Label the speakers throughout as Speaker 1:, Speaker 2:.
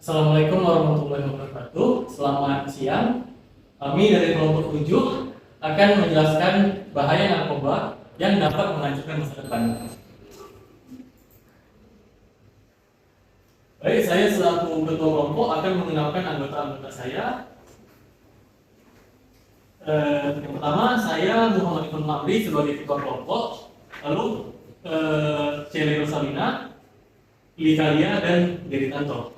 Speaker 1: Assalamualaikum warahmatullahi wabarakatuh. Selamat siang. Kami dari kelompok 7 akan menjelaskan bahaya narkoba yang dapat menghancurkan masa depan. Baik, saya selaku ketua kelompok akan mengenalkan anggota-anggota saya. Yang pertama, saya Muhammad Ibn Mabri sebagai ketua kelompok. Lalu Celi Rosalina, Likalia, dan Geri Tanto.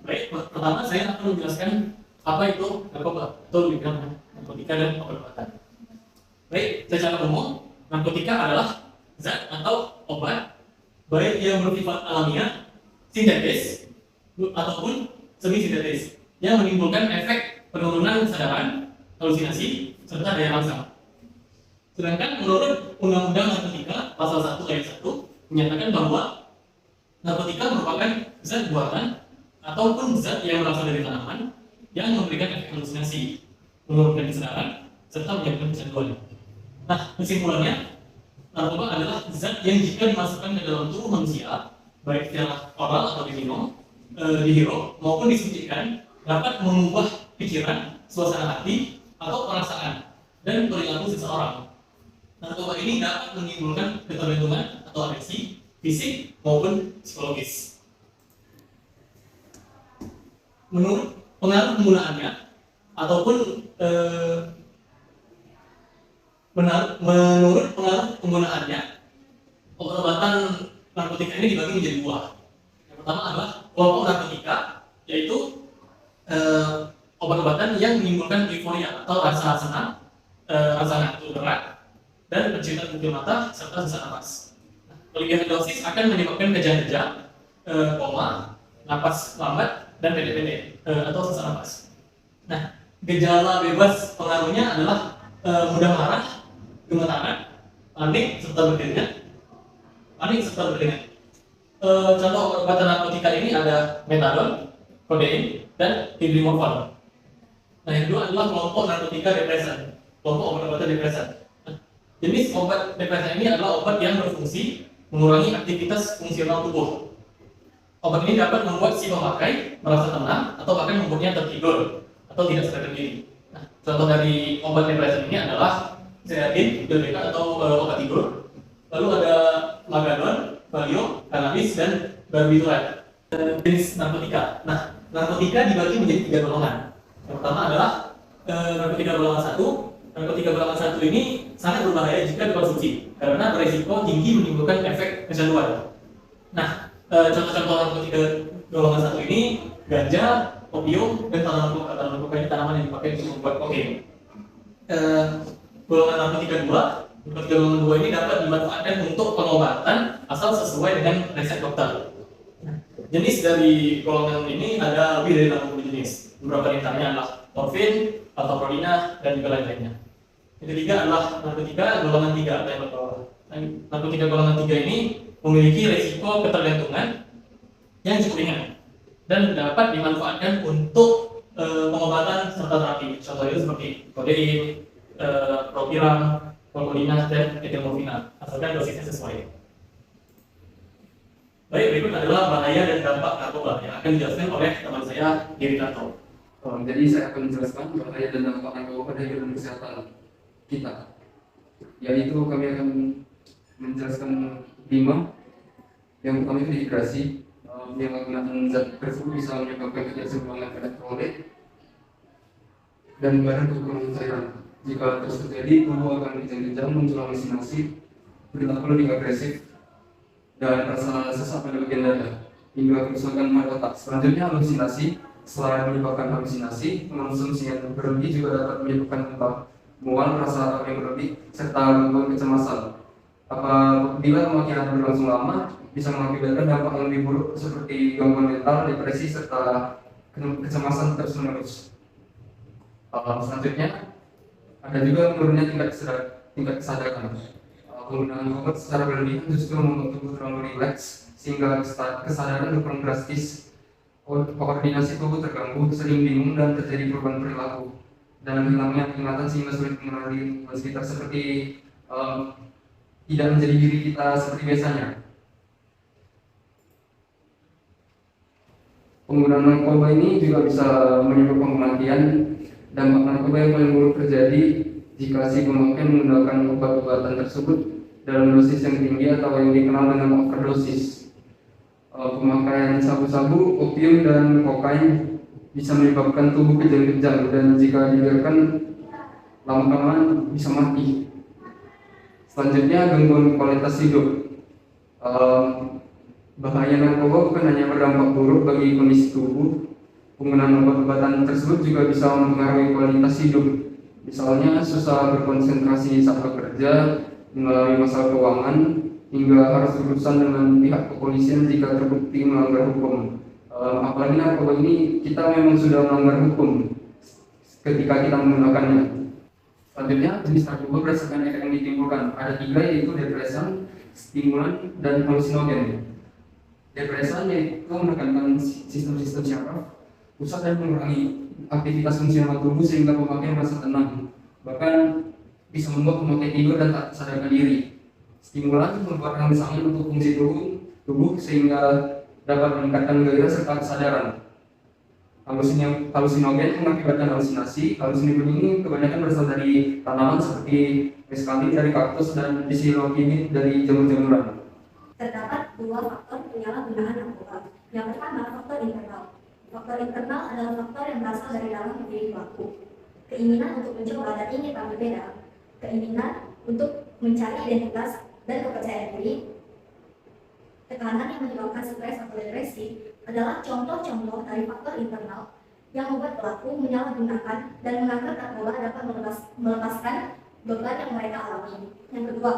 Speaker 1: Baik, pertama saya akan menjelaskan apa itu narkoba atau lebih bilang narkotika dan obat-obatan. Baik, secara umum, narkotika adalah zat atau obat baik yang bersifat alamiah, sintetis, ataupun semi sintetis yang menimbulkan efek penurunan kesadaran, halusinasi, serta daya rangsang. Sedangkan menurut Undang-Undang Narkotika Pasal 1 Ayat 1 menyatakan bahwa narkotika merupakan zat buatan ataupun zat yang berasal dari tanaman yang memberikan efek halusinasi, menurunkan kesadaran, serta menyebabkan kecanduan. Nah, kesimpulannya, narkoba adalah zat yang jika dimasukkan ke dalam tubuh manusia, baik secara oral atau diminum, dihirup maupun disuntikkan, dapat mengubah pikiran, suasana hati, atau perasaan dan perilaku seseorang. Narkoba ini dapat menimbulkan ketergantungan atau adiksi fisik maupun psikologis. Menurut pengaruh penggunaannya ataupun menurut pengaruh penggunaannya, obat-obatan narkotika ini dibagi menjadi dua. Yang pertama adalah kelompok narkotika, yaitu obat-obatan yang menimbulkan euforia atau rasa senang, rasa ngantuk berat, dan penciuman pupil mata serta sesak napas. Kelebihan dosis akan menyebabkan kejang-kejang, koma, napas lambat, dan pendek-pendek atau sesak napas. Nah, gejala bebas pengaruhnya adalah mudah marah, gemetaran, panik serta berderingat. Contoh obat-obatan narkotika ini ada metadon, kodein, dan hidromorfin. Nah, yang kedua adalah kelompok narkotika depresan, kelompok obat-obatan depresan. Jenis obat depresan ini adalah obat yang berfungsi mengurangi aktivitas fungsional tubuh. Obat ini dapat membuat si pemakai merasa tenang atau bahkan membuatnya tertidur atau tidak sadar diri. Nah, contoh dari obat depresi ini adalah Sedatin, Delbeka atau obat tidur. Lalu ada Magadon, Valium, Cannabis, dan Barbiturat. Jenis narkotika. Nah, narkotika dibagi menjadi 3 golongan. Yang pertama adalah narkotika golongan 1. Narkotika golongan 1 ini sangat berbahaya jika dikonsumsi karena berisiko tinggi menimbulkan efek kecanduan. Nah, contoh-contoh narkotika golongan 1 ini ganja, opium, dan tanaman kokain ini tanaman yang dipakai untuk membuat kokain. Golongan narkotika 2 ini dapat dimanfaatkan untuk pengobatan asal sesuai dengan resep dokter. Jenis dari golongan ini ada lebih dari 60 jenis. Beberapa di antaranya adalah morfin, altoprolina, dan juga lain-lainnya. Yang ketiga adalah narkotika golongan 3 yang bawah. Narkotika golongan 3 ini memiliki risiko ketergantungan yang cukup ringan dan dapat dimanfaatkan untuk pengobatan serta terapi. Contohnya seperti kodein, propiram, kolkodina, dan etilmorfina, asalkan dosisnya sesuai. Baik, berikut adalah bahaya dan dampak narkoba yang akan dijelaskan oleh teman saya, Geri Tanto.
Speaker 2: Jadi saya akan menjelaskan bahaya dan dampak narkoba pada hidup dan kesehatan kita. Yaitu kami akan menjelaskan 5. Yang pertama itu dehidrasi, yang menggunakan zat tersebut bisa menyebabkan ketidakseimbangan elektrolit dan badan kekurangan cairan. Jika terus terjadi, tubuh akan kejang-kejang, muncul halusinasi, perilaku lebih agresif, dan rasa sesak pada bagian dada hingga kerusakan pada otak. Selanjutnya halusinasi. Selain menyebabkan halusinasi, mengonsumsi yang berlebih juga dapat menyebabkan mual, rasa yang berlebih, serta gangguan kecemasan. Apabila kematian berlangsung lama, bisa mengakibatkan dampak yang lebih buruk seperti gangguan mental, depresi, serta kecemasan terus-menerus. Selanjutnya, ada juga menurunnya tingkat kesadaran. Penggunaan obat secara berlebihan justru membuat tubuh terlalu rileks sehingga kesadaran berkurang drastis, koordinasi tubuh terganggu, sering bingung, dan terjadi perubahan perilaku dan hilangnya ingatan sehingga sulit mengenali lingkungan sekitar seperti tidak menjadi diri kita seperti biasanya. Penggunaan narkoba ini juga bisa menyebabkan kematian. Dampak narkoba yang paling buruk terjadi jika si pemakaian menggunakan obat-obatan tersebut dalam dosis yang tinggi atau yang dikenal dengan overdosis. Pemakaian sabu-sabu, opium, dan kokain bisa menyebabkan tubuh kejang-kejang dan jika dibiarkan lama-kelamaan bisa mati. Selanjutnya, gangguan kualitas hidup. Bahaya narkoba bukan hanya berdampak buruk bagi kondisi tubuh, penggunaan obat-obatan tersebut juga bisa mempengaruhi kualitas hidup. Misalnya susah berkonsentrasi saat bekerja, mengalami masalah keuangan, hingga harus berurusan dengan pihak kepolisian jika terbukti melanggar hukum. Apalagi narkoba ini kita memang sudah melanggar hukum ketika kita menggunakannya. Selanjutnya, jenis narkoba berdasarkan efek yang ditimbulkan. Ada 3, yaitu depresan, stimulan, dan halusinogen. Depresan yaitu menekankan sistem-sistem syaraf pusat dan mengurangi aktivitas fungsional tubuh sehingga pemakai merasa tenang. Bahkan bisa membuat pemakai tidur dan tak sadarkan diri. Stimulan membuat rangsangan untuk fungsi tubuh sehingga dapat meningkatkan gairah serta kesadaran. Halusinogen mengakibatkan halusinasi. Halusinogen ini kebanyakan berasal dari tanaman seperti meskalin dari kaktus dan psilocybin dari jamur-jamuran.
Speaker 3: Terdapat 2 faktor penyalahgunaan narkoba. Yang pertama, faktor internal. Faktor internal adalah faktor yang berasal dari dalam diri pelaku. Keinginan untuk mencoba dan ingin tampil beda, keinginan untuk mencari identitas dan kepercayaan diri, tekanan yang menyebabkan stres atau depresi adalah contoh-contoh dari faktor internal yang membuat pelaku menyalahgunakan dan menganggap narkoba dapat melepaskan beban yang mereka alami. Yang kedua,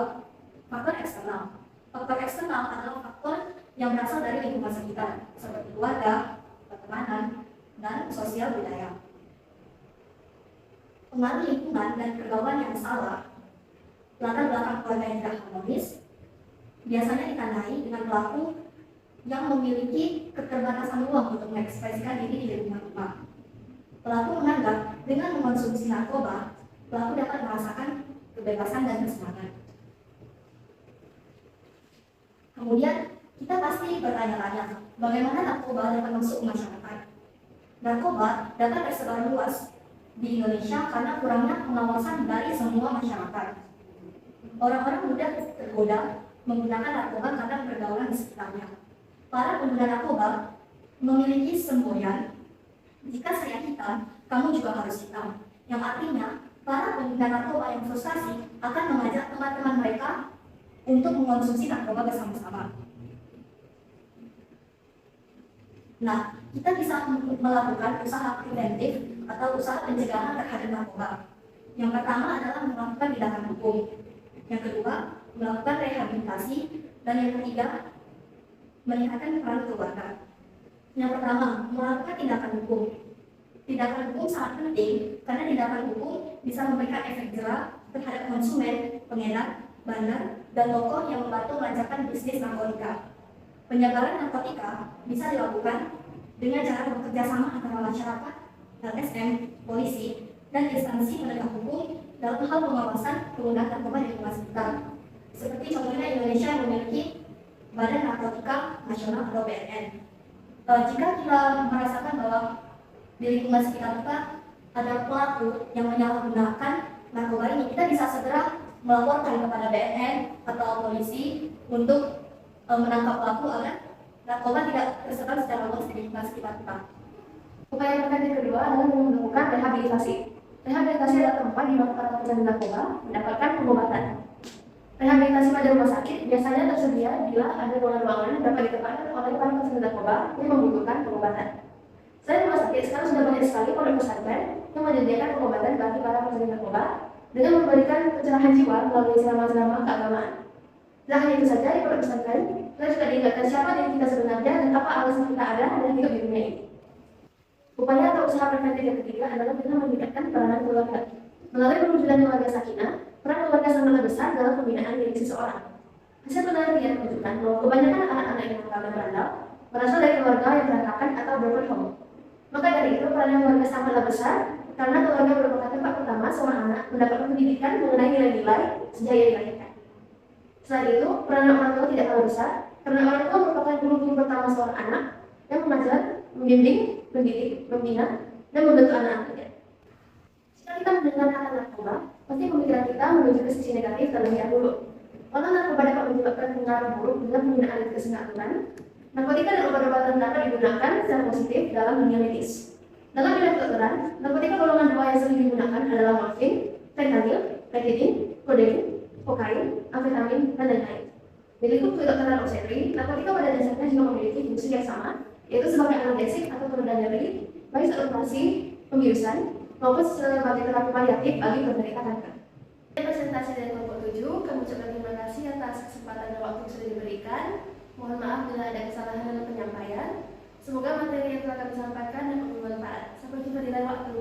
Speaker 3: faktor eksternal. Faktor eksternal adalah faktor yang berasal dari lingkungan sekitar, seperti keluarga, pertemanan, dan sosial budaya. Pengaruh lingkungan dan pergaulan yang salah, latar belakang keluarga yang tidak harmonis, biasanya ditandai dengan pelaku yang memiliki keterbatasan ruang untuk mengekspresikan diri di lingkungan rumah. Pelaku menganggap dengan mengonsumsi narkoba, pelaku dapat merasakan kebebasan dan kesenangan. Kemudian, kita pasti bertanya-tanya, bagaimana narkoba dapat masuk ke masyarakat? Narkoba dapat tersebar luas di Indonesia karena kurangnya pengawasan dari semua masyarakat. Orang-orang mudah tergoda menggunakan narkoba karena pergaulan di sekitarnya. Para pengguna narkoba memiliki semboyan, jika saya hitam, kamu juga harus hitam. Yang artinya, para pengguna narkoba yang frustasi akan mengajak teman-teman mereka untuk mengonsumsi narkoba bersama-sama. Nah, kita bisa melakukan usaha preventif atau usaha pencegahan terhadap narkoba. Yang pertama adalah melakukan tindakan hukum. Yang kedua, melakukan rehabilitasi. Dan yang ketiga, meningkatkan peran keluarga. Yang pertama, melakukan tindakan hukum. Tindakan hukum sangat penting karena tindakan hukum bisa memberikan efek jerah terhadap konsumen, pengedar, bandar, dan tokoh yang membantu melancarkan bisnis narkotika. Penyebaran narkotika bisa dilakukan dengan cara bekerja sama antara masyarakat, LSM, polisi, dan instansi penegak hukum dalam hal pengawasan penggunaan narkoba di lingkungan sekitar. Seperti contohnya Indonesia yang memiliki Badan Narkotika Nasional atau BNN. Jika kita merasakan bahwa di lingkungan sekitar kita ada pelaku yang menyalahgunakan narkoba ini, kita bisa segera melaporkan kepada BNN atau polisi untuk menangkap pelaku agar narkoba tidak tersebar secara luas di lingkungan sekitar kita.
Speaker 4: Upaya preventif kedua adalah melakukan rehabilitasi. Rehabilitasi adalah tempat di mana para pecandu narkoba mendapatkan pengobatan. Rehabilitasi pada rumah sakit biasanya tersedia bila ada ruangan-ruangan yang dapat ditempatkan oleh para pecandu narkoba yang membutuhkan pengobatan. Selain rumah sakit, sekarang sudah banyak sekali pondok pesantren yang menyediakan pengobatan bagi para pecandu narkoba dengan memberikan pencerahan jiwa melalui ceramah-ceramah keagamaan. Tidak hanya itu saja, di pondok pesantren, kita juga diingatkan siapa diri kita sebenarnya dan apa alasan kita ada dan hidup di dunia ini. Upaya atau usaha preventif yang ketiga adalah dengan meningkatkan peranan keluarga. Melalui perwujudan keluarga sakinah, peran keluarga sangatlah besar dalam pembinaan diri seseorang. Hasil penelitian menunjukkan bahwa kebanyakan anak-anak yang nakal dan berandal berasal dari keluarga yang berantakan atau broken home. Maka dari itu, peranan keluarga sangatlah besar karena keluarga merupakan tempat pertama seorang anak mendapatkan pendidikan mengenai nilai-nilai sejak ia dilahirkan. Selain itu, peranan orang tua tidak kalah besar karena orang tua merupakan guru-guru pertama seorang anak yang mengajar membimbing, mendidik, membina, dan membentuk anak-anaknya. Jika kita mendengar kata narkoba, pasti pemikiran kita menuju ke sisi negatif terlebih dahulu. Kalau narkoba dapat menyebabkan pengaruh buruk dengan penggunaan yang kesengajaan, narkotika dan obat-obatan dapat digunakan secara positif dalam dunia medis. Dalam bidang kedokteran, narkotika golongan 2 yang sering digunakan adalah morfin, fentanyl, retidin, kodein, kokain, amfetamin, dan lain-lain. Di lingkup kedokteran obstetri, narkotika pada dasarnya juga memiliki fungsi yang sama, yaitu sebagai analgesik atau penunda nyeri, baik saat operasi, pembiusan, maupun sebagai terapi paliatif bagi penderita kanker. Presentasi dari kelompok 7, kami ucapkan terima kasih atas kesempatan dan waktu yang sudah diberikan. Mohon maaf bila ada kesalahan dalam penyampaian. Semoga materi yang telah kami sampaikan dapat bermanfaat. Sampai jumpa di lain waktu.